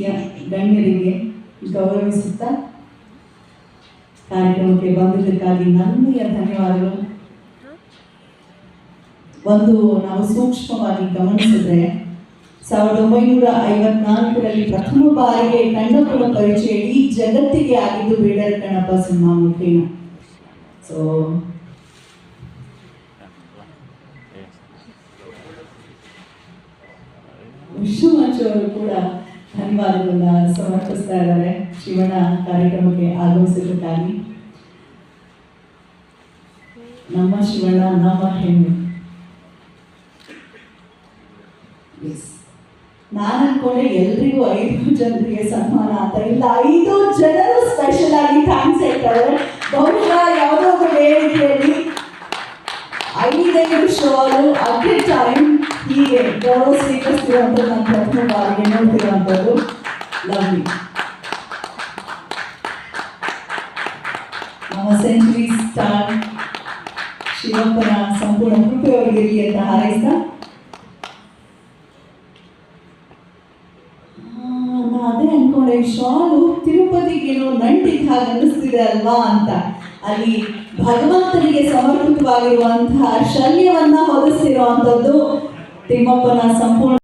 ಪ್ರೀತಿಯ ಗಣ್ಯರಿಗೆ ಗೌರವಿಸುತ್ತಾ ಕಾರ್ಯಕ್ರಮಕ್ಕೆ ಬಂದಿದ್ದಕ್ಕಾಗಿ ನನ್ನೆಯ ಧನ್ಯವಾದಗಳು. ಒಂದು ನಾವು ಸೂಕ್ಷ್ಮವಾಗಿ ಗಮನಿಸಿದ್ರೆ 1954ರಲ್ಲಿ ಪ್ರಥಮ ಬಾರಿಗೆ ಕಣ್ಣಪ್ಪನ ಪರಿಚಯ ಈ ಜಗತ್ತಿಗೆ ಆಗಿದ್ದು ಬೇಡರ ಕಣ್ಣಪ್ಪ ಸಿನಿಮಾ ಮುಖೇನ. ಸೊ ವಿಶ್ವಮಂಚು ಅವರು ಕೂಡ ಧನ್ಯವಾದಗಳನ್ನ ಸಮರ್ಪಿಸ್ತಾ ಇದ್ದಾರೆ ಶಿವಣ್ಣ ಕಾರ್ಯಕ್ರಮಕ್ಕೆ ಆಗಮಿಸಿದ್ದಕ್ಕಾಗಿ. ನಮ್ಮ ಶಿವಣ್ಣ ನಮ್ಮ ಹೆಣ್ಣು. ನಾನು ಅನ್ಕೊಂಡೆ ಎಲ್ರಿಗೂ 5 ಜನರಿಗೆ ಸನ್ಮಾನ ಅಂತ, ಇಲ್ಲ 5 ಜನರು ಸ್ಪೆಷಲ್ ಆಗಿ ಥ್ಯಾಂಕ್ಸ್ ಹೇಳ್ತಾರೆ. ಬಹುಶಃ ಯಾವುದೋ ಒಂದು ವೇದಿಕೆಯಲ್ಲಿ 5 ಶೋರು ಅಟ್ ಎ ಟೈಮ್ ಹೀಗೆ ಗೌರವ ಸ್ವೀಕರಿಸ್ತಿರುವಂಥದ್ದು ನಾನು ಪ್ರಥಮ ಬಾರಿಗೆ ನೋಡ್ತಿರುವಂಥದ್ದು. ಲವ್ಲಿ. ನಮ್ಮ ಸೆಂಚುರಿ ಸ್ಟಾರ್ ಶಿವಪ್ಪನ ಸಂಪೂರ್ಣ ಕೃಪೆಯವರಿಗಿರಲಿ ಅಂತ ಹಾರೈಸ್ತಾ, ಅದೇ ಅನ್ಕೊಂಡೆ ಶಾಲು ತಿರುಪತಿಗೇನೋ ನಂಟಿದ್ದ ಹಾಗೆ ಅನ್ನಿಸ್ತಿದೆ ಅಲ್ವಾ ಅಂತ. ಅಲ್ಲಿ ಭಗವಂತನಿಗೆ ಸಮರ್ಪಿತವಾಗಿರುವಂತಹ ಶಲ್ಯವನ್ನ ಹೊದಿಸಿರುವಂಥದ್ದು ತಿಮ್ಮಪ್ಪನ ಸಂಪೂರ್ಣ